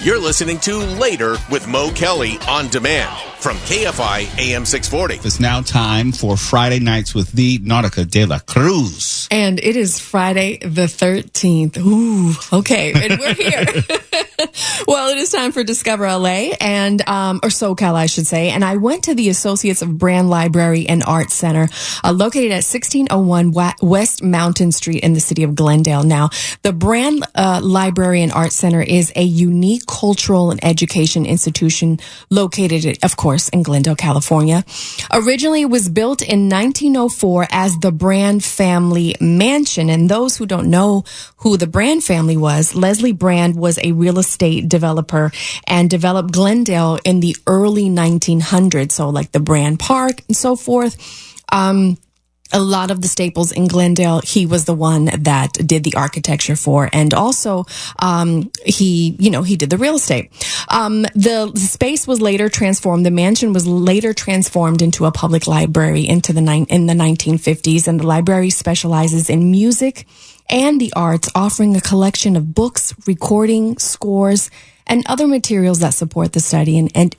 You're listening to Later with Mo Kelly on demand from KFI AM 640. It's now time for Friday Nights with the Nautica de la Cruz. And it is Friday the 13th. Ooh, okay. And we're here. Well, it is time for Discover LA and, or SoCal, I should say. And I went to the Associates of Brand Library and Art Center, located at 1601 West Mountain Street in the city of Glendale. Now, the Brand Library and Art Center is a unique cultural and education institution located, of course, in Glendale, California. Originally, it was built in 1904 as the Brand Family Mansion. And those who don't know who the Brand family was, Leslie Brand was a real estate developer and developed Glendale in the early 1900s. So like the Brand Park and so forth. A lot of the staples in Glendale, he was the one that did the architecture for. And also, he did the real estate. The space was later transformed. The mansion was later transformed into a public library in the 1950s. And the library specializes in music and the arts, offering a collection of books, recording, scores, and other materials that support the study and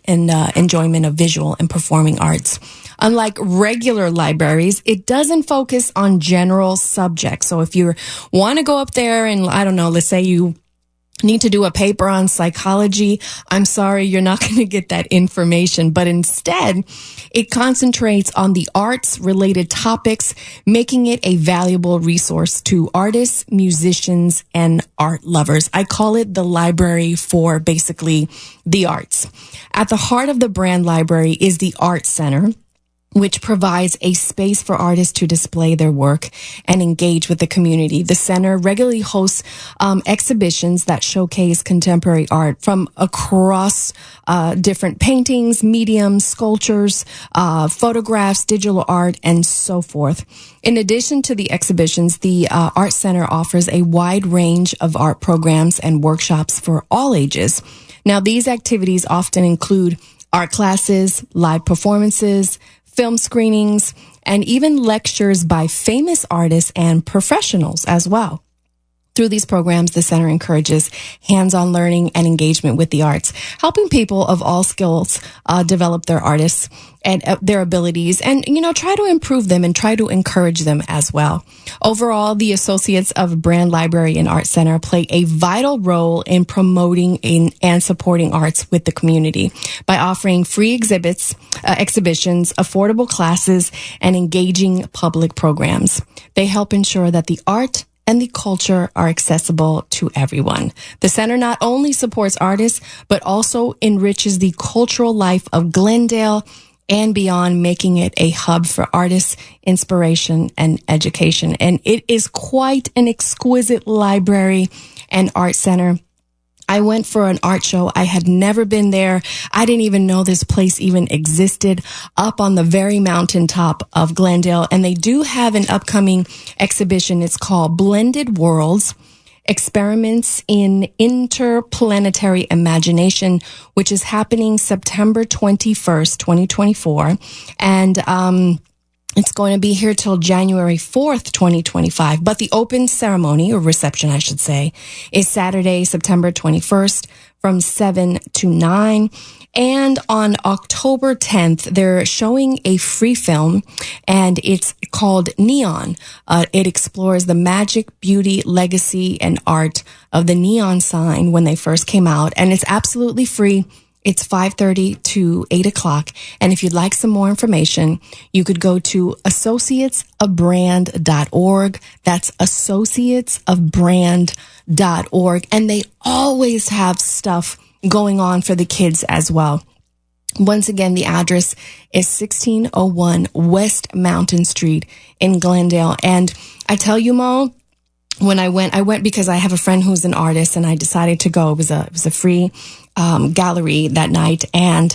enjoyment of visual and performing arts. Unlike regular libraries, it doesn't focus on general subjects. So if you want to go up there and, I don't know, let's say you need to do a paper on psychology, I'm sorry, you're not going to get that information. But instead, it concentrates on the arts-related topics, making it a valuable resource to artists, musicians, and art lovers. I call it the library for basically the arts. At the heart of the Brand Library is the Art Center, which provides a space for artists to display their work and engage with the community. The center regularly hosts exhibitions that showcase contemporary art from across different paintings, mediums, sculptures, photographs, digital art, and so forth. In addition to the exhibitions, the Art Center offers a wide range of art programs and workshops for all ages. Now, these activities often include art classes, live performances, film screenings, and even lectures by famous artists and professionals as well. Through these programs, the center encourages hands-on learning and engagement with the arts, helping people of all skills develop their artists and their abilities and, try to improve them and try to encourage them as well. Overall, the Associates of Brand Library and Art Center play a vital role in promoting and supporting arts with the community by offering free exhibitions, affordable classes, and engaging public programs. They help ensure that the art and the culture are accessible to everyone. The center not only supports artists, but also enriches the cultural life of Glendale and beyond, making it a hub for artists, inspiration, and education. And it is quite an exquisite library and art center. I went for an art show. I had never been there. I didn't even know this place even existed, up on the very mountaintop of Glendale. And they do have an upcoming exhibition. It's called Blended Worlds: Experiments in Interplanetary Imagination, which is happening September 21st, 2024. And, it's going to be here till January 4th, 2025. But the open ceremony, or reception, I should say, is Saturday, September 21st from 7 to 9. And on October 10th, they're showing a free film, and it's called Neon. It explores the magic, beauty, legacy, and art of the neon sign when they first came out. And it's absolutely free. It's 5:30 to 8 o'clock. And if you'd like some more information, you could go to associatesofbrand.org. That's associatesofbrand.org. And they always have stuff going on for the kids as well. Once again, the address is 1601 West Mountain Street in Glendale. And I tell you, Mo, when I went because I have a friend who's an artist, and I decided to go. It was a free gallery that night, and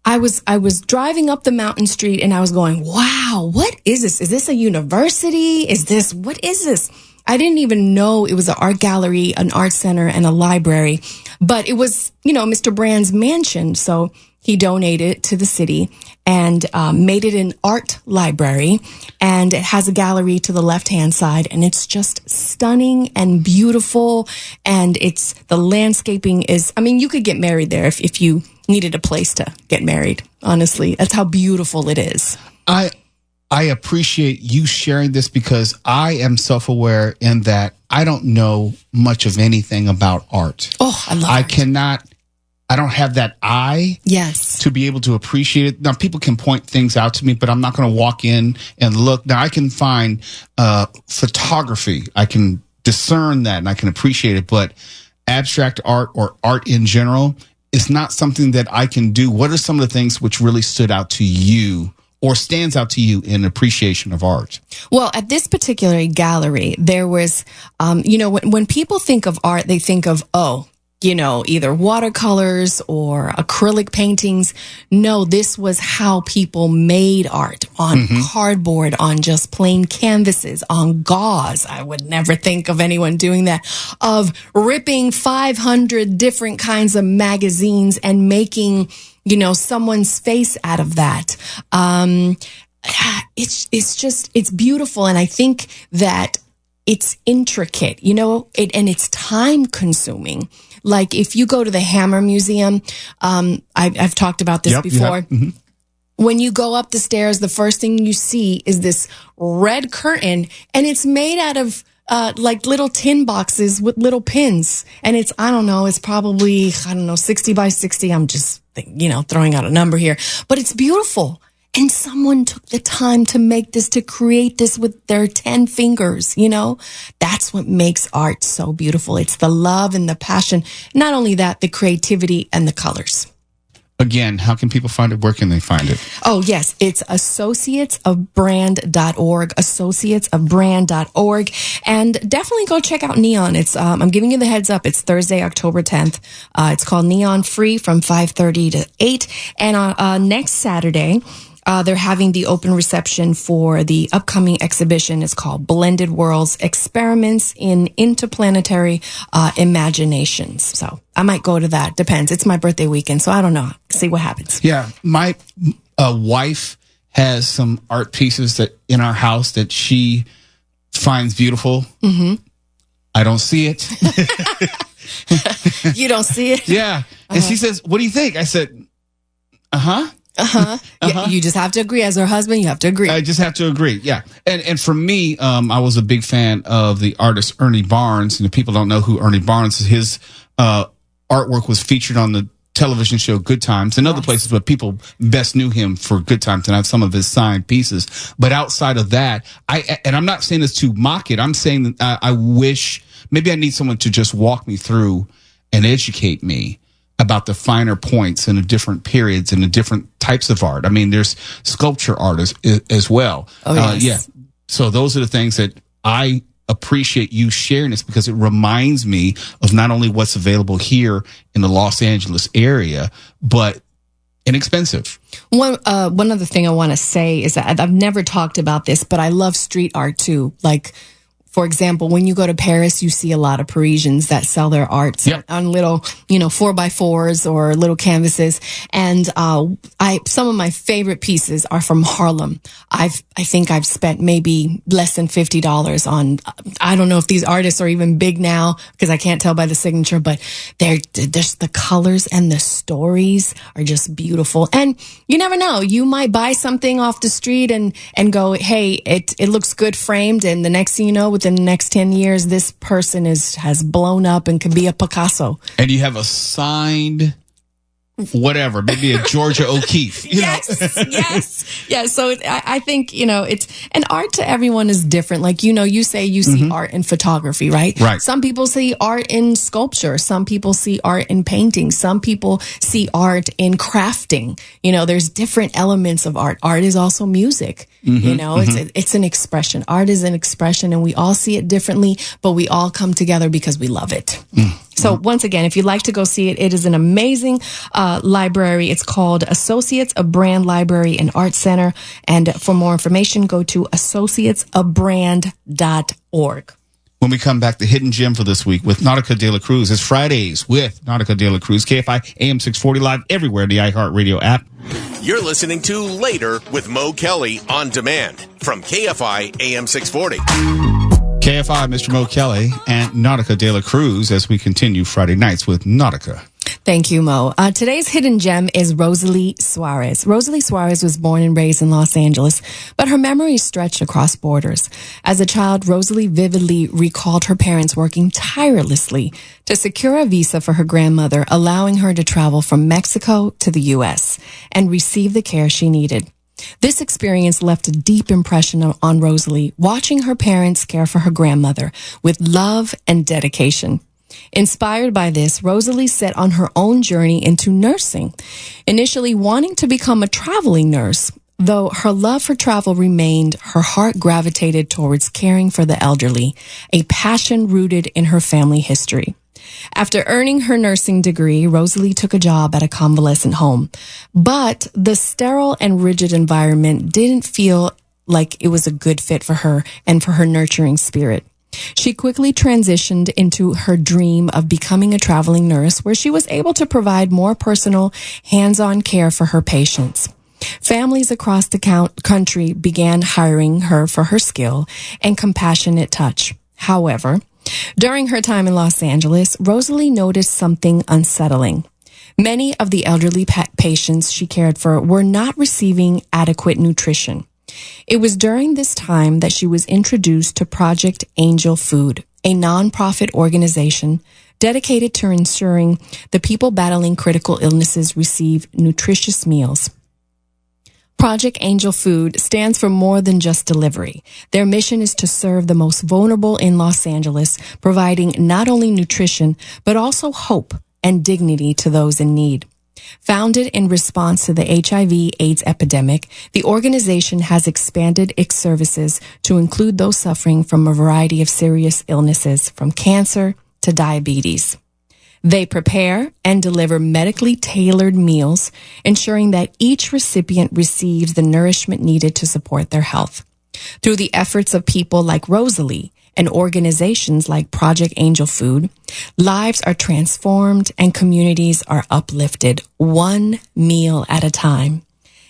I was driving up the mountain street, and I was going, wow, what is this? Is this a university? What is this? I didn't even know it was an art gallery, an art center, and a library, but it was, Mr. Brand's mansion. So he donated to the city and made it an art library. And it has a gallery to the left-hand side. And it's just stunning and beautiful. And the landscaping is, I mean, you could get married there if you needed a place to get married. Honestly, that's how beautiful it is. I appreciate you sharing this because I am self-aware in that I don't know much of anything about art. Oh, I love art. I don't have that eye to be able to appreciate it. Now, people can point things out to me, but I'm not going to walk in and look. Now, I can find photography. I can discern that and I can appreciate it, but abstract art or art in general is not something that I can do. What are some of the things which really stood out to you or stands out to you in appreciation of art? Well, at this particular gallery, there was, when people think of art, they think of, either watercolors or acrylic paintings. No, this was how people made art on cardboard, on just plain canvases, on gauze. I would never think of anyone doing that, of ripping 500 different kinds of magazines and making someone's face out of that. It's beautiful. And I think that it's intricate, and it's time consuming. Like if you go to the Hammer Museum, I've talked about this before. When you go up the stairs, the first thing you see is this red curtain, and it's made out of like little tin boxes with little pins. And it's probably, 60 by 60. I'm just, throwing out a number here, but it's beautiful. And someone took the time to make this, to create this with their 10 fingers, That's what makes art so beautiful. It's the love and the passion. Not only that, the creativity and the colors. Again, how can people find it? Where can they find it? Oh, yes. It's associatesofbrand.org, associatesofbrand.org. And definitely go check out Neon. It's, I'm giving you the heads up. It's Thursday, October 10th. It's called Neon Free from 5:30 to 8. And, next Saturday, they're having the open reception for the upcoming exhibition. It's called Blended Worlds, Experiments in Interplanetary Imaginations. So I might go to that. Depends. It's my birthday weekend, so I don't know. See what happens. Yeah. My wife has some art pieces that in our house that she finds beautiful. I don't see it. You don't see it? Yeah. And she says, "What do you think?" I said, Yeah, you just have to agree. As her husband, you have to agree. I just have to agree. Yeah. And for me, I was a big fan of the artist Ernie Barnes. And if people don't know who Ernie Barnes is, his artwork was featured on the television show Good Times and other places, but people best knew him for Good Times, and I have some of his signed pieces. But outside of that, I'm not saying this to mock it. I'm saying that I wish maybe I need someone to just walk me through and educate me about the finer points in the different periods and the different types of art. I mean, there's sculpture art as well. Oh, yes. Yeah. So those are the things that I appreciate you sharing this, because it reminds me of not only what's available here in the Los Angeles area, but inexpensive. One other thing I want to say is that I've never talked about this, but I love street art too. Like, for example, when you go to Paris, you see a lot of Parisians that sell their arts on little, 4x4s or little canvases. And some of my favorite pieces are from Harlem. I think I've spent maybe less than $50 on. I don't know if these artists are even big now because I can't tell by the signature, but there's the colors and the stories are just beautiful. And you never know, you might buy something off the street and go, hey, it looks good framed, and the next thing you know, within the next 10 years, this person has blown up and could be a Picasso. And you have a signed whatever, maybe a Georgia O'Keeffe. Yes. So I think, it's, and art to everyone is different. Like, you say you see art in photography, right? Right. Some people see art in sculpture. Some people see art in painting. Some people see art in crafting. There's different elements of art. Art is also music. It's an expression. Art is an expression, and we all see it differently, but we all come together because we love it. So once again, if you'd like to go see it, it is an amazing library. It's called Associates of Brand Library and Art Center. And for more information, go to associatesofbrand.org. When we come back, the hidden gem for this week with Nautica De La Cruz. It's Fridays with Nautica De La Cruz. KFI AM 640 live everywhere in the iHeartRadio app. You're listening to Later with Mo Kelly on demand from KFI AM 640. KFI, Mr. Mo Kelly, and Nautica De La Cruz as we continue Friday nights with Nautica. Thank you, Mo. Today's hidden gem is Rosalie Suarez. Rosalie Suarez was born and raised in Los Angeles, but her memories stretched across borders. As a child, Rosalie vividly recalled her parents working tirelessly to secure a visa for her grandmother, allowing her to travel from Mexico to the U.S. and receive the care she needed. This experience left a deep impression on Rosalie, watching her parents care for her grandmother with love and dedication. Inspired by this, Rosalie set on her own journey into nursing, initially wanting to become a traveling nurse. Though her love for travel remained, her heart gravitated towards caring for the elderly, a passion rooted in her family history. After earning her nursing degree, Rosalie took a job at a convalescent home, but the sterile and rigid environment didn't feel like it was a good fit for her and for her nurturing spirit. She quickly transitioned into her dream of becoming a traveling nurse, where she was able to provide more personal, hands-on care for her patients. Families across the country began hiring her for her skill and compassionate touch. However, during her time in Los Angeles, Rosalie noticed something unsettling. Many of the elderly patients she cared for were not receiving adequate nutrition. It was during this time that she was introduced to Project Angel Food, a nonprofit organization dedicated to ensuring the people battling critical illnesses receive nutritious meals. Project Angel Food stands for more than just delivery. Their mission is to serve the most vulnerable in Los Angeles, providing not only nutrition, but also hope and dignity to those in need. Founded in response to the HIV/AIDS epidemic, the organization has expanded its services to include those suffering from a variety of serious illnesses, from cancer to diabetes. They prepare and deliver medically tailored meals, ensuring that each recipient receives the nourishment needed to support their health. Through the efforts of people like Rosalie and organizations like Project Angel Food, lives are transformed and communities are uplifted one meal at a time.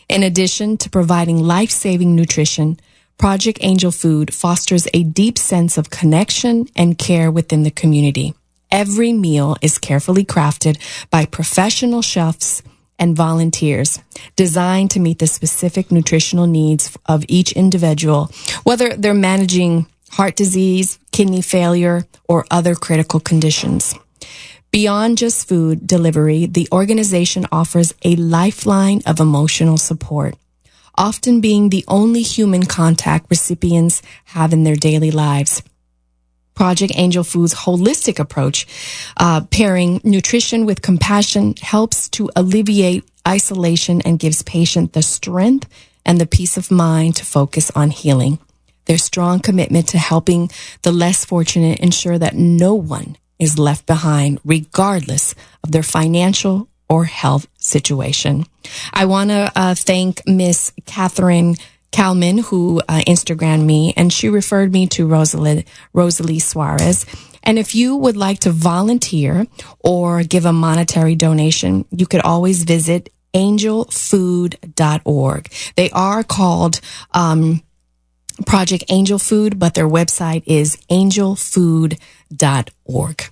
In addition to providing life-saving nutrition, Project Angel Food fosters a deep sense of connection and care within the community. Every meal is carefully crafted by professional chefs and volunteers, designed to meet the specific nutritional needs of each individual, whether they're managing heart disease, kidney failure, or other critical conditions. Beyond just food delivery, the organization offers a lifeline of emotional support, often being the only human contact recipients have in their daily lives. Project Angel Food's holistic approach, pairing nutrition with compassion, helps to alleviate isolation and gives patients the strength and the peace of mind to focus on healing. Their strong commitment to helping the less fortunate ensure that no one is left behind, regardless of their financial or health situation. I want to thank Miss Catherine Kalman, who Instagrammed me, and she referred me to Rosalie Suarez. And if you would like to volunteer or give a monetary donation, you could always visit angelfood.org. They are called Project Angel Food, but their website is angelfood.org.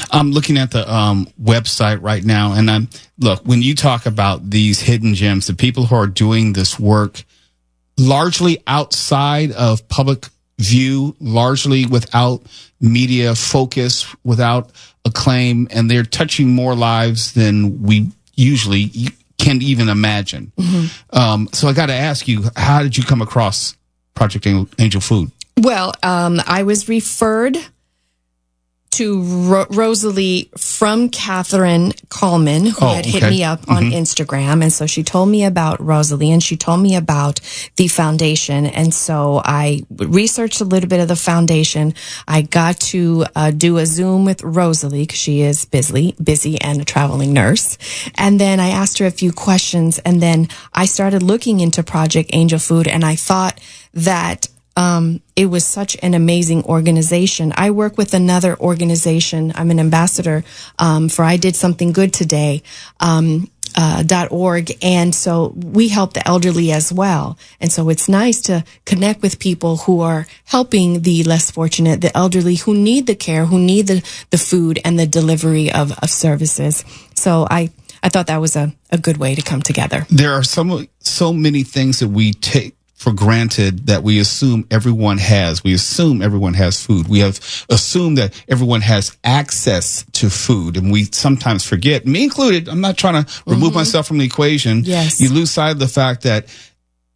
I'm looking at the website right now, and look, when you talk about these hidden gems, the people who are doing this work largely outside of public view, largely without media focus, without acclaim, and they're touching more lives than we usually can even imagine. Mm-hmm. So I got to ask you, how did you come across Project Angel Food? Well, I was referred to Rosalie from Catherine Coleman, who had hit me up on Instagram. And so she told me about Rosalie, and she told me about the foundation. And so I researched a little bit of the foundation. I got to do a Zoom with Rosalie because she is busy and a traveling nurse. And then I asked her a few questions, and then I started looking into Project Angel Food, and I thought that it was such an amazing organization. I work with another organization. I'm an ambassador for I Did Something Good Today. .org. And so we help the elderly as well. And so it's nice to connect with people who are helping the less fortunate, the elderly who need the care, who need the food and the delivery of services. So I thought that was a good way to come together. There are so many things that we take for granted that we assume everyone has. We assume everyone has food. We have assumed that everyone has access to food, and we sometimes forget, me included. I'm not trying to remove myself from the equation. Yes. You lose sight of the fact that,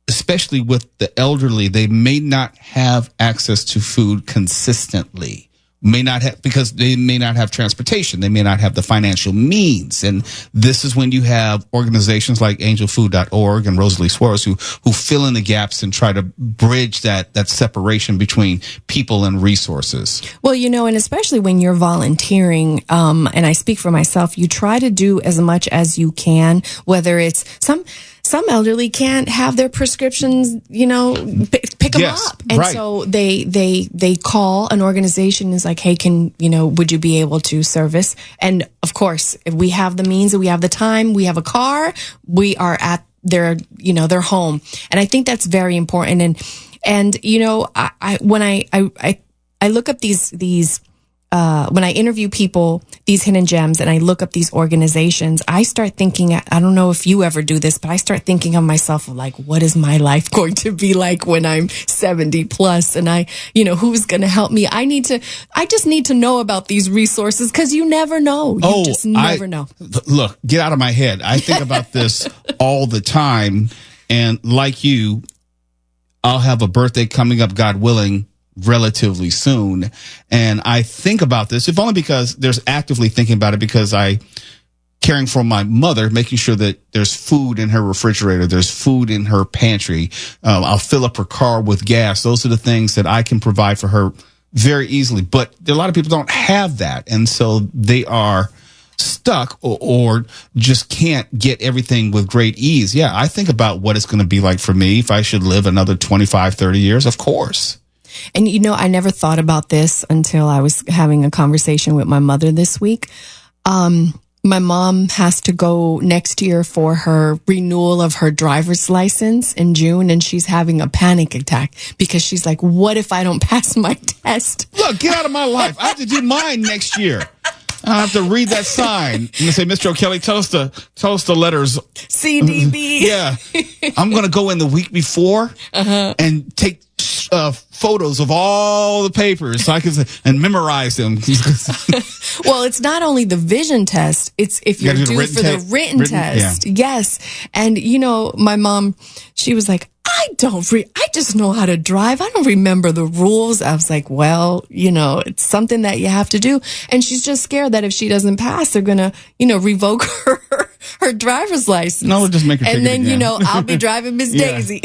especially with the elderly, they may not have access to food consistently. May not have, because they may not have transportation. They may not have the financial means. And this is when you have organizations like angelfood.org and Rosalie Suarez who fill in the gaps and try to bridge that separation between people and resources. Well, and especially when you're volunteering, and I speak for myself, you try to do as much as you can, whether it's some elderly can't have their prescriptions, pick them up. And right. So they call an organization and is like, hey, would you be able to service? And of course, if we have the means and we have the time, we have a car, we are at their home. And I think that's very important. And when I look up these when I interview people, these hidden gems, and I look up these organizations, I start thinking, I don't know if you ever do this, but I start thinking of myself like, what is my life going to be like when I'm 70 plus? And who's going to help me? I just need to know about these resources because you never know. You just never know. Look, get out of my head. I think about this all the time. And like you, I'll have a birthday coming up, God willing, relatively soon. And I think about this, if only because there's actively thinking about it, because I caring for my mother, making sure that there's food in her refrigerator, there's food in her pantry. I'll fill up her car with gas. Those are the things that I can provide for her very easily. But a lot of people don't have that. And so they are stuck or just can't get everything with great ease. Yeah, I think about what it's going to be like for me if I should live another 25, 30 years, of course. And I never thought about this until I was having a conversation with my mother this week. My mom has to go next year for her renewal of her driver's license in June, and she's having a panic attack because she's like, what if I don't pass my test? Look, get out of my life. I have to do mine next year. I have to read that sign. I'm going to say, Mr. O'Kelly, tell us the letters. CDB. Yeah. I'm going to go in the week before and take photos of all the papers so I can and memorize them. Well, it's not only the vision test, it's if you're due for the written test. Yeah. Yes. And my mom, she was like, I just know how to drive. I don't remember the rules. I was like, well, it's something that you have to do. And she's just scared that if she doesn't pass, they're going to, revoke her driver's license. No, we'll just make her take and then, it again. I'll be driving Miss Daisy.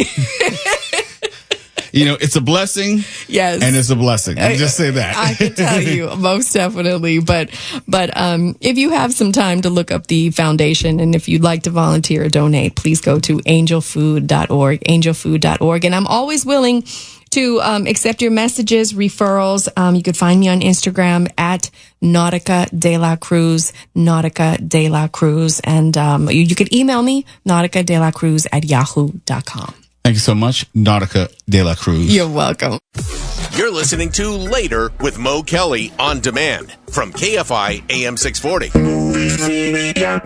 It's a blessing. Yes. And it's a blessing. I'll just say that. I can tell you, most definitely. But if you have some time to look up the foundation and if you'd like to volunteer or donate, please go to angelfood.org. And I'm always willing to accept your messages, referrals. You could find me on Instagram at Nautica de la Cruz, Nautica de la Cruz. And you could email me, nauticadelacruz@yahoo.com. Thank you so much, Nautica de la Cruz. You're welcome. You're listening to Later with Mo Kelly on demand from KFI AM 640. Now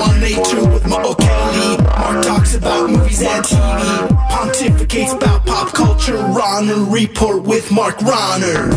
on Later with Mo Kelly, Mark talks about movies and TV, pontificates about pop culture. Rahner Report with Mark Rahner.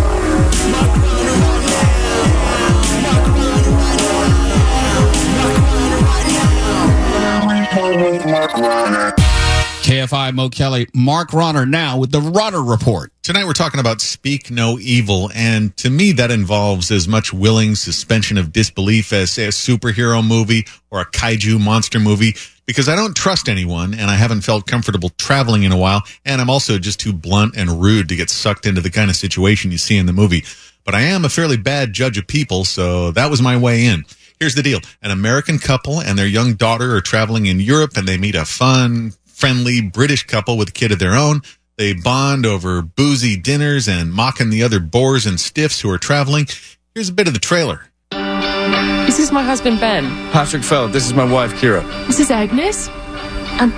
KFI Mo Kelly, Mark Rahner now with the Rahner Report. Tonight we're talking about Speak No Evil, and to me that involves as much willing suspension of disbelief as, say, a superhero movie or a kaiju monster movie, because I don't trust anyone, and I haven't felt comfortable traveling in a while, and I'm also just too blunt and rude to get sucked into the kind of situation you see in the movie. But I am a fairly bad judge of people, so that was my way in. Here's the deal. An American couple and their young daughter are traveling in Europe, and they meet a fun friendly British couple with a kid of their own. They bond over boozy dinners and mocking the other bores and stiffs who are traveling. Here's a bit of the trailer. This is my husband, Ben. Patrick Feld, this is my wife, Kira. This is Agnes.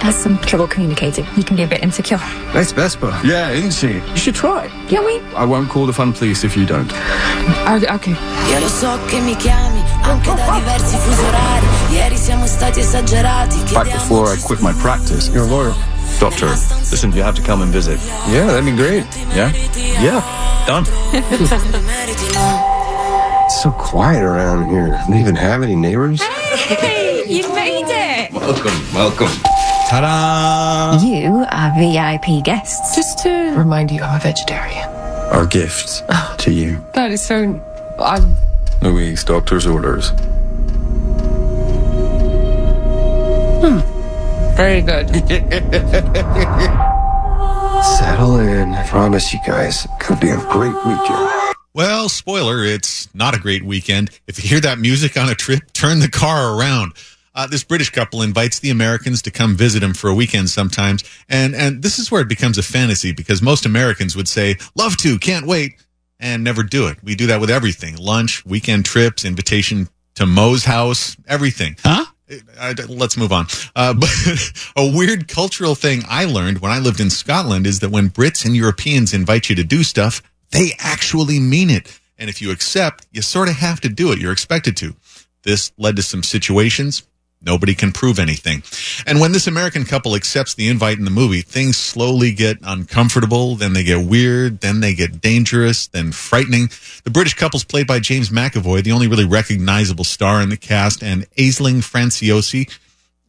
Has some trouble communicating. He can be a bit insecure. Nice Vespa. Yeah, isn't she? You should try. Can we? I won't call the fun police if you don't. Okay. Io lo so che mi chiami anche da diversi fusi orari. Ieri siamo stati esagerati. Back before I quit my practice. You're a lawyer. Doctor, listen, you have to come and visit. Yeah, that'd be great. Yeah? Yeah. Done. It's so quiet around here. Do you even have any neighbors? Hey, you made it! Welcome. Ta-da! You are VIP guests. Just to remind you, I'm a vegetarian. Our gift to you. That is so... Louise, doctor's orders. Very good. Settle in. I promise you guys, it could be a great weekend. Well, spoiler, it's not a great weekend. If you hear that music on a trip, turn the car around. This British couple invites the Americans to come visit them for a weekend sometimes. And this is where it becomes a fantasy because most Americans would say, love to, can't wait, and never do it. We do that with everything. Lunch, weekend trips, invitation to Mo's house, everything. Huh? Let's move on. But a weird cultural thing I learned when I lived in Scotland is that when Brits and Europeans invite you to do stuff, they actually mean it. And if you accept, you sort of have to do it. You're expected to. This led to some situations. Nobody can prove anything. And when this American couple accepts the invite in the movie, things slowly get uncomfortable, then they get weird, then they get dangerous, then frightening. The British couple's played by James McAvoy, the only really recognizable star in the cast, and Aisling Franciosi.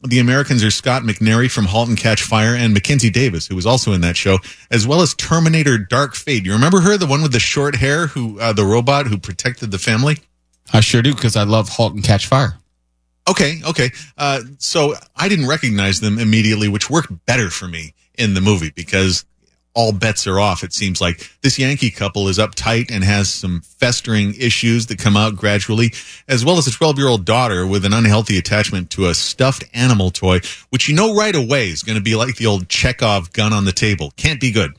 The Americans are Scott McNairy from *Halt and Catch Fire* and Mackenzie Davis, who was also in that show, as well as Terminator Dark Fate. You remember her, the one with the short hair, who the robot who protected the family? I sure do, because I love *Halt and Catch Fire*. Okay. So I didn't recognize them immediately, which worked better for me in the movie because all bets are off. It seems like this Yankee couple is uptight and has some festering issues that come out gradually, as well as a 12-year-old daughter with an unhealthy attachment to a stuffed animal toy, which you know right away is going to be like the old Chekhov gun on the table. Can't be good.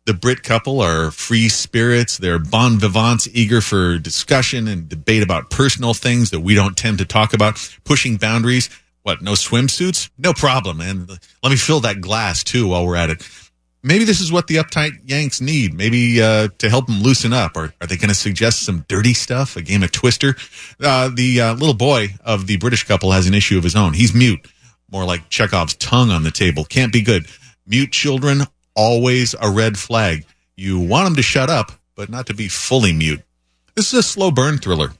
The Brit couple are free spirits. They're bon vivants, eager for discussion and debate about personal things that we don't tend to talk about, pushing boundaries. What, no swimsuits? No problem. And let me fill that glass, too, while we're at it. Maybe this is what the uptight Yanks need, maybe to help them loosen up. Or are they going to suggest some dirty stuff, a game of Twister? The little boy of the British couple has an issue of his own. He's mute, more like Chekhov's tongue on the table. Can't be good. Mute children, always a red flag. You want them to shut up, but not to be fully mute. This is a slow burn thriller,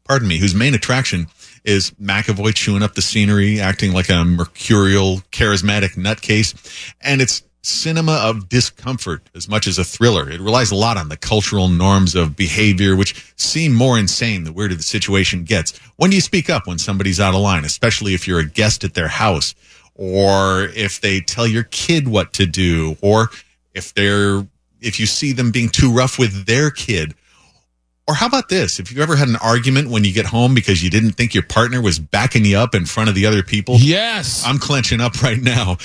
whose main attraction is McAvoy chewing up the scenery, acting like a mercurial, charismatic nutcase. And it's cinema of discomfort as much as a thriller. It relies a lot on the cultural norms of behavior, which seem more insane the weirder the situation gets. When do you speak up when somebody's out of line, especially if you're a guest at their house? Or if they tell your kid what to do, or if you see them being too rough with their kid. Or how about this? If you've ever had an argument when you get home because you didn't think your partner was backing you up in front of the other people. Yes. I'm clenching up right now.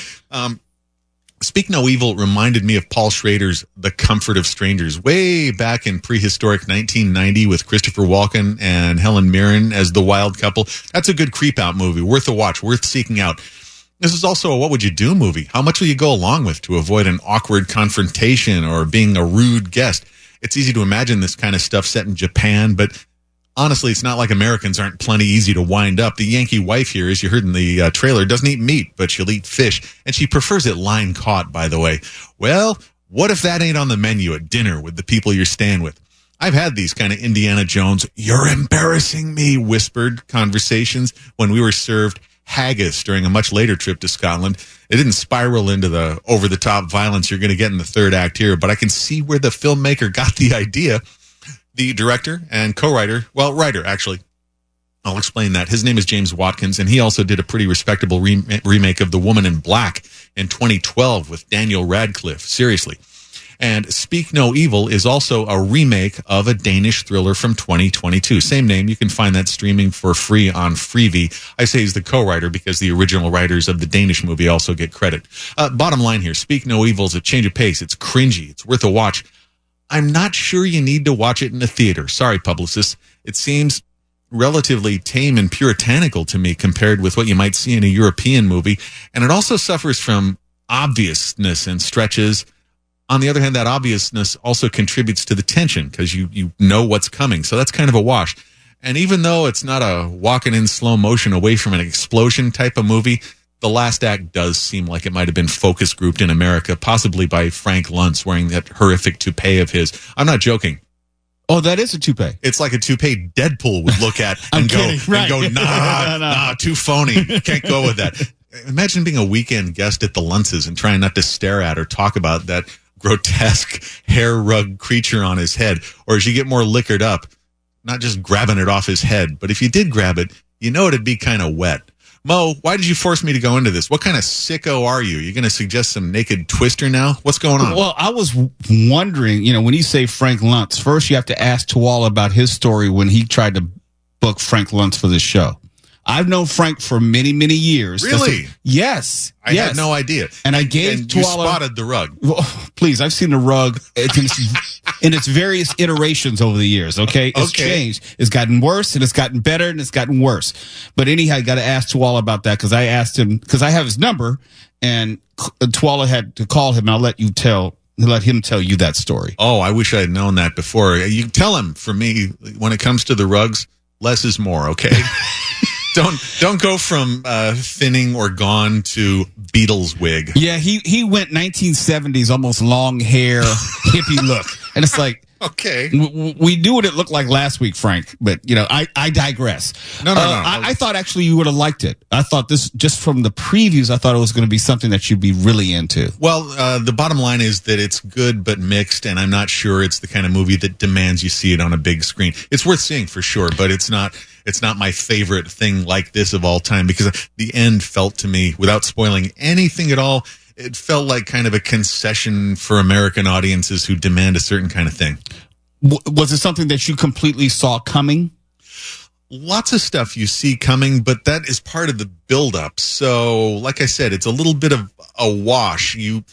Speak No Evil reminded me of Paul Schrader's The Comfort of Strangers way back in prehistoric 1990 with Christopher Walken and Helen Mirren as the wild couple. That's a good creep out movie, worth a watch, worth seeking out. This is also a what would you do movie. How much will you go along with to avoid an awkward confrontation or being a rude guest? It's easy to imagine this kind of stuff set in Japan, but honestly, it's not like Americans aren't plenty easy to wind up. The Yankee wife here, as you heard in the trailer, doesn't eat meat, but she'll eat fish. And she prefers it line caught, by the way. Well, what if that ain't on the menu at dinner with the people you're staying with? I've had these kind of Indiana Jones, you're embarrassing me, whispered conversations when we were served haggis during a much later trip to Scotland. It didn't spiral into the over-the-top violence you're going to get in the third act here, but I can see where the filmmaker got the idea. The director and co-writer, writer, actually. I'll explain that. His name is James Watkins, and he also did a pretty respectable remake of The Woman in Black in 2012 with Daniel Radcliffe. Seriously. And Speak No Evil is also a remake of a Danish thriller from 2022. Same name. You can find that streaming for free on Freevee. I say he's the co-writer because the original writers of the Danish movie also get credit. Bottom line here, Speak No Evil is a change of pace. It's cringy. It's worth a watch. I'm not sure you need to watch it in a theater. Sorry, publicists. It seems relatively tame and puritanical to me compared with what you might see in a European movie. And it also suffers from obviousness and stretches. On the other hand, that obviousness also contributes to the tension because you know what's coming. So that's kind of a wash. And even though it's not a walking in slow motion away from an explosion type of movie, the last act does seem like it might have been focus grouped in America, possibly by Frank Luntz wearing that horrific toupee of his. I'm not joking. Oh, that is a toupee. It's like a toupee Deadpool would look at and go, nah, too phony. Can't go with that. Imagine being a weekend guest at the Luntz's and trying not to stare at or talk about that grotesque hair rug creature on his head. Or as you get more liquored up, not just grabbing it off his head, but if you did grab it, you know it'd be kind of wet. Mo, why did you force me to go into this? What kind of sicko are you? You're going to suggest some naked twister now? What's going on? Well, I was wondering, when you say Frank Luntz, first you have to ask Tuwala about his story when he tried to book Frank Luntz for this show. I've known Frank for many, many years. Really? Yes. I had no idea. And I gave Tuwala... You spotted the rug. Well, please, I've seen the rug in its various iterations over the years, okay? It's changed. It's gotten worse, and it's gotten better, and it's gotten worse. But anyhow, I got to ask Tuwala about that because I asked him, because I have his number, and Tuwala had to call him, and I'll let him tell you that story. Oh, I wish I had known that before. You tell him, for me, when it comes to the rugs, less is more, okay? Don't go from thinning or gone to Beatles wig. Yeah, he went 1970s, almost long hair, hippie look. And it's like, okay, we knew what it looked like last week, Frank, but I digress. No. I thought actually you would have liked it. I thought this, just from the previews, I thought it was going to be something that you'd be really into. Well, the bottom line is that it's good but mixed, and I'm not sure it's the kind of movie that demands you see it on a big screen. It's worth seeing for sure, but it's not my favorite thing like this of all time, because the end felt to me, without spoiling anything at all, it felt like kind of a concession for American audiences who demand a certain kind of thing. Was it something that you completely saw coming? Lots of stuff you see coming, but that is part of the buildup. So, like I said, it's a little bit of a wash. It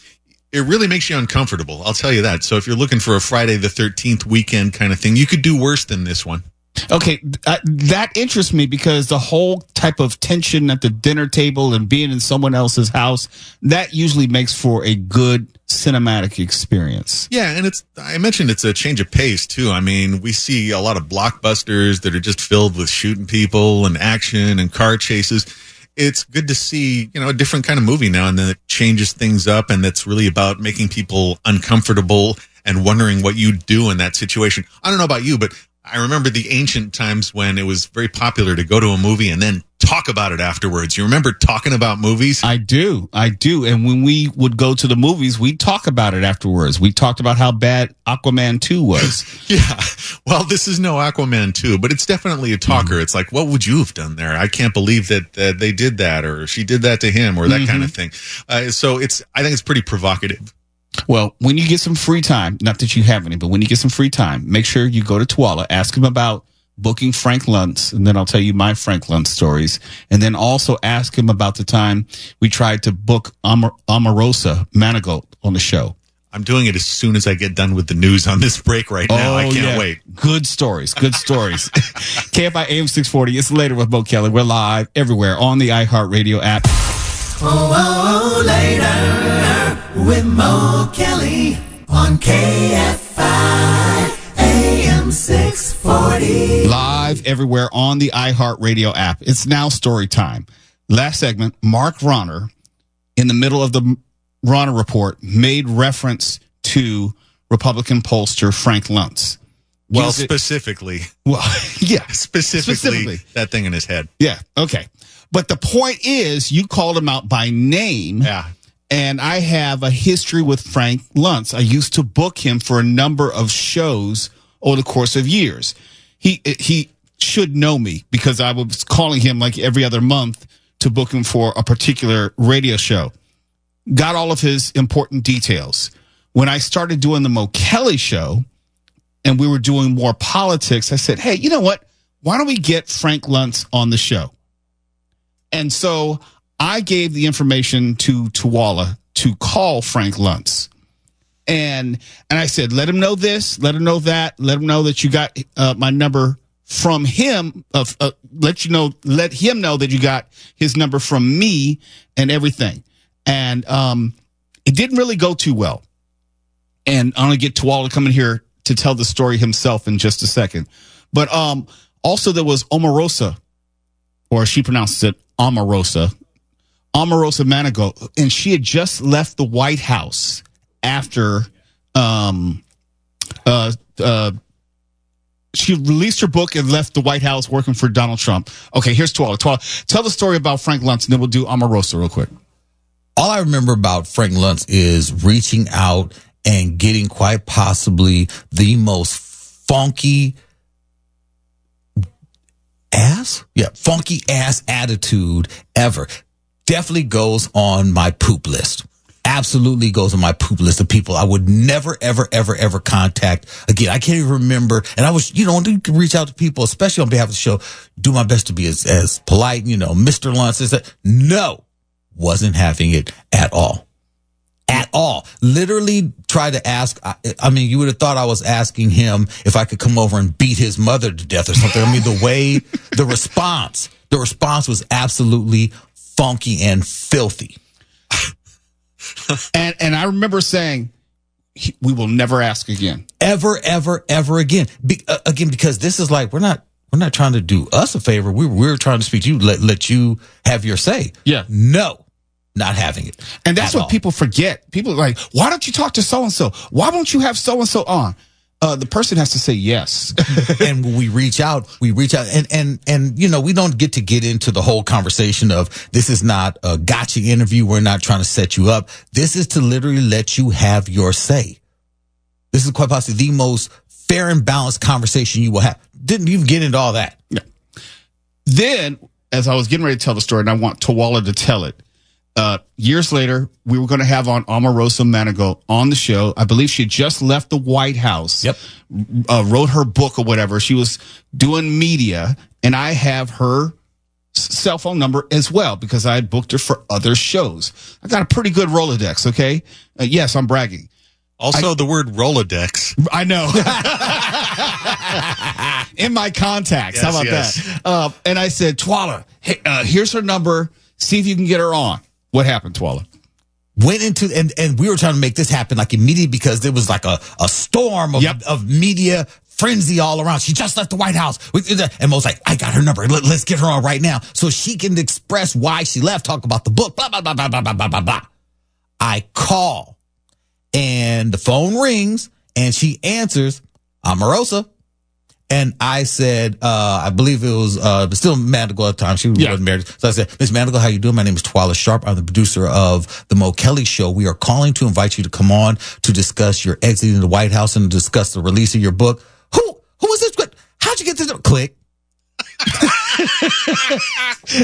really makes you uncomfortable, I'll tell you that. So if you're looking for a Friday the 13th weekend kind of thing, you could do worse than this one. Okay, that interests me because the whole type of tension at the dinner table and being in someone else's house, that usually makes for a good cinematic experience. Yeah, and I mentioned it's a change of pace too. I mean, we see a lot of blockbusters that are just filled with shooting people and action and car chases. It's good to see, a different kind of movie now and then that changes things up, and that's really about making people uncomfortable and wondering what you'd do in that situation. I don't know about you, but I remember the ancient times when it was very popular to go to a movie and then talk about it afterwards. You remember talking about movies? I do. And when we would go to the movies, we'd talk about it afterwards. We talked about how bad Aquaman 2 was. Yeah. Well, this is no Aquaman 2, but it's definitely a talker. It's like, what would you have done there? I can't believe that they did that, or she did that to him, or that kind of thing. So I think it's pretty provocative. Well, when you get some free time, not that you have any, but when you get some free time, make sure you go to Tuwala, ask him about booking Frank Luntz, and then I'll tell you my Frank Luntz stories. And then also ask him about the time we tried to book Omarosa Manigault on the show. I'm doing it as soon as I get done with the news on this break right now. I can't wait. Good stories. KFI AM 640. It's Later with Mo Kelly. We're live everywhere on the iHeartRadio app. Later with Mo Kelly on KFI AM 640. Live everywhere on the iHeartRadio app. It's now story time. Last segment, Mark Rahner, in the middle of the Rahner report, made reference to Republican pollster Frank Luntz. Well, specifically. Well, yeah. Specifically, that thing in his head. Yeah, okay. But the point is, you called him out by name. Yeah. And I have a history with Frank Luntz. I used to book him for a number of shows over the course of years. He should know me because I was calling him like every other month to book him for a particular radio show. Got all of his important details. when I started doing the Mo Kelly show and we were doing more politics, I said, hey, you know what? Why don't we get Frank Luntz on the show? And so I gave the information to Tuwala to call Frank Luntz. And I said, let him know this, let him know that, let him know that you got my number from him. Let him know that you got his number from me and everything. And it didn't really go too well. And I'm gonna get Tuwala to come in here to tell the story himself in just a second. But also there was Omarosa, or she pronounces it Omarosa Manigault, and she had just left the White House after she released her book and left the White House working for Donald Trump. Okay, here's Tuwala. Tuwala, tell the story about Frank Luntz, and then we'll do Omarosa real quick. All I remember about Frank Luntz is reaching out and getting quite possibly the most funky ass attitude ever. Definitely goes on my poop list. Absolutely goes on my poop list of people I would never, ever, ever, ever contact again. I can't even remember. And I was, you can reach out to people, especially on behalf of the show, do my best to be as polite, Mr. Luntz is that. No, wasn't having it at all. At all. Literally tried to ask. I mean, you would have thought I was asking him if I could come over and beat his mother to death or something. I mean, the response was absolutely funky and filthy. And I remember saying, we will never ask again. Ever, ever, ever again. Again, because this is like, we're not trying to do us a favor. We're trying to speak to you, let you have your say. Yeah. No, not having it. And that's what people forget. People are like, why don't you talk to so-and-so? Why won't you have so-and-so on? The person has to say yes. And when we reach out and we don't get into the whole conversation of this is not a gotcha interview. We're not trying to set you up. This is to literally let you have your say. This is quite possibly the most fair and balanced conversation you will have. Didn't even get into all that. Yeah. Then, as I was getting ready to tell the story, and I want Tuwala to tell it, years later, we were going to have on Omarosa Manigault on the show. I believe she had just left the White House. Yep. Wrote her book or whatever. She was doing media, and I have her cell phone number as well because I had booked her for other shows. I got a pretty good Rolodex, okay? Yes, I'm bragging. Also, the word Rolodex. I know. In my contacts. Yes, How about that? And I said, Tuwala, hey, here's her number. See if you can get her on. What happened, Tuwala? Went into, and we were trying to make this happen like immediately because there was like a storm of media frenzy all around. She just left the White House. And Mo's like, I got her number. Let's get her on right now so she can express why she left, talk about the book, blah, blah, blah, blah, blah, blah, blah, blah, blah. I call and the phone rings and she answers, Omarosa. And I said, I believe it was still Manigault at the time. She wasn't married. So I said, Miss Manigault, how you doing? My name is Tuwala Sharp. I'm the producer of the Mo Kelly Show. We are calling to invite you to come on to discuss your exiting the White House and discuss the release of your book. Who is this? How'd you get this? Click.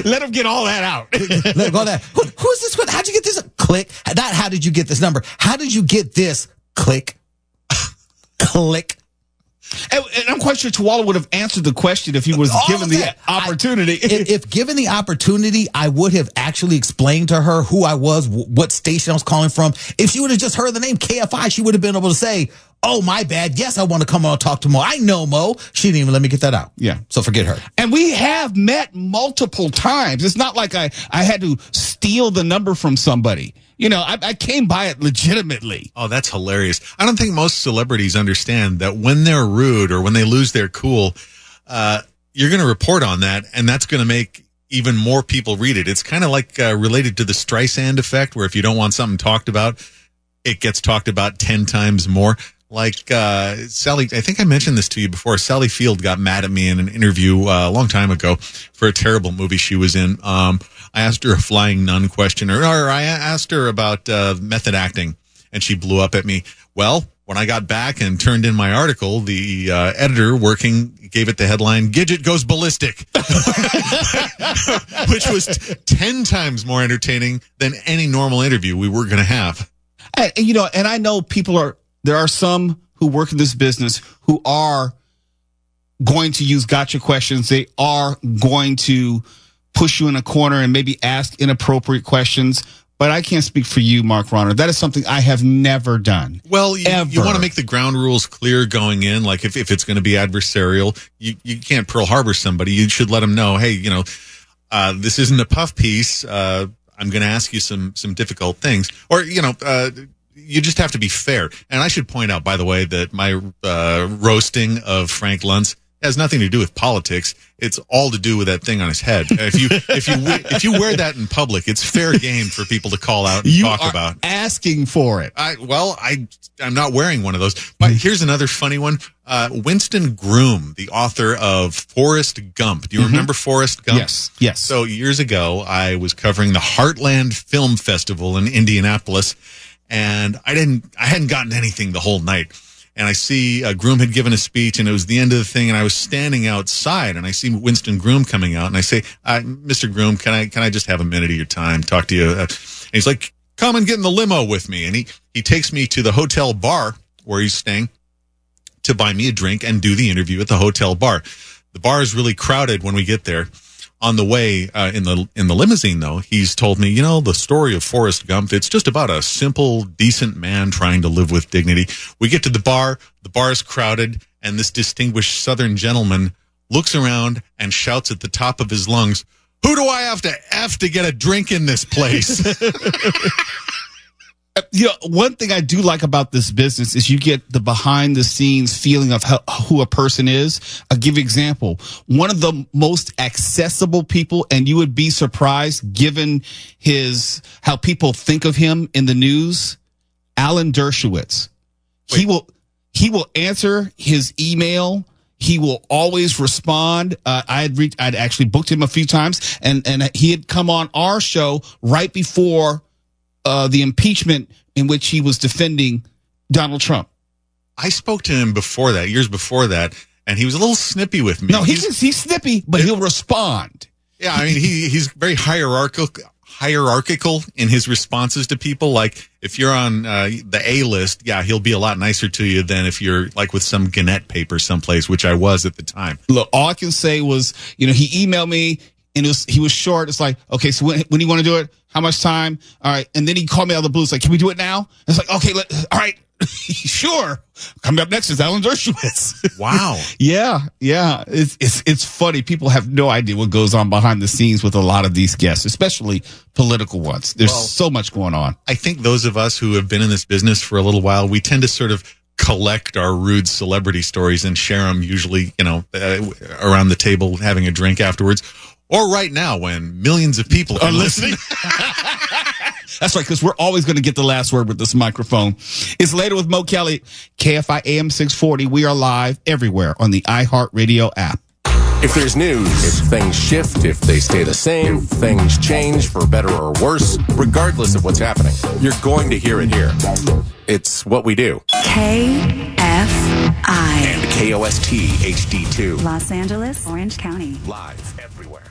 Let him get all that out. Let go that. Who is this? How'd you get this? Click. Not how did you get this number? How did you get this? Click. Click. And I'm quite sure Tuwala would have answered the question if he was given the opportunity. If given the opportunity, I would have actually explained to her who I was, what station I was calling from. If she would have just heard the name KFI, she would have been able to say, oh, my bad. Yes, I want to come on and talk to Mo. I know Mo. She didn't even let me get that out. Yeah. So forget her. And we have met multiple times. It's not like I had to steal the number from somebody. I came by it legitimately. Oh, that's hilarious. I don't think most celebrities understand that when they're rude or when they lose their cool, you're going to report on that, and that's going to make even more people read it. It's kind of like related to the Streisand effect, where if you don't want something talked about, it gets talked about 10 times more. Like Sally, I think I mentioned this to you before. Sally Field got mad at me in an interview a long time ago for a terrible movie she was in. I asked her a flying nun question, or I asked her about method acting, and she blew up at me. Well, when I got back and turned in my article, the editor gave it the headline, Gidget Goes Ballistic, which was 10 times more entertaining than any normal interview we were going to have. And I know there are some who work in this business who are going to use gotcha questions. They are going to push you in a corner and maybe ask inappropriate questions. But I can't speak for you, Mark Rahner. That is something I have never done. Well, you want to make the ground rules clear going in. Like if it's going to be adversarial, you can't Pearl Harbor somebody. You should let them know, hey, this isn't a puff piece. I'm going to ask you some difficult things. Or, you just have to be fair. And I should point out, by the way, that my roasting of Frank Luntz has nothing to do with politics. It's all to do with that thing on his head. If you wear that in public, it's fair game for people to call out and talk about. Asking for it. I'm not wearing one of those. But here's another funny one. Winston Groom, the author of Forrest Gump. Do you remember Forrest Gump? Yes. So years ago, I was covering the Heartland Film Festival in Indianapolis, and I hadn't gotten anything the whole night. And I see Groom had given a speech, and it was the end of the thing, and I was standing outside, and I see Winston Groom coming out, and I say, Mr. Groom, can I just have a minute of your time, talk to you? And he's like, come and get in the limo with me. And he takes me to the hotel bar where he's staying to buy me a drink and do the interview at the hotel bar. The bar is really crowded when we get there. On the way in the limousine, though, he's told me, the story of Forrest Gump, it's just about a simple, decent man trying to live with dignity. We get to the bar is crowded, and this distinguished Southern gentleman looks around and shouts at the top of his lungs, who do I have to F to get a drink in this place? One thing I do like about this business is you get the behind the scenes feeling of who a person is. I'll give you an example. One of the most accessible people, and you would be surprised given how people think of him in the news, Alan Dershowitz. He will answer his email. He will always respond. I'd actually booked him a few times, and he had come on our show right before the impeachment in which he was defending Donald Trump. I spoke to him years before that, and he was a little snippy with me. No, he's snippy, but he'll respond. Yeah, I mean, he's very hierarchical in his responses to people. Like, if you're on the A list, yeah, he'll be a lot nicer to you than if you're like with some Gannett paper someplace, which I was at the time. Look, all I can say was, he emailed me, and he was short. It's like, okay, so when do you want to do it? How much time? All right. And then he called me out of the blue. It's like, can we do it now? It's like, okay, all right. Sure. Coming up next is Alan Dershowitz. Wow. Yeah. It's funny. People have no idea what goes on behind the scenes with a lot of these guests, especially political ones. There's so much going on. I think those of us who have been in this business for a little while, we tend to sort of collect our rude celebrity stories and share them usually, around the table having a drink afterwards. Or right now when millions of people are listening. That's right, because we're always going to get the last word with this microphone. It's Later with Mo Kelly, KFI AM 640. We are live everywhere on the iHeartRadio app. If there's news, if things shift, if they stay the same, if things change for better or worse, regardless of what's happening, you're going to hear it here. It's what we do. KFI. And KOST HD2. Los Angeles, Orange County. Live everywhere.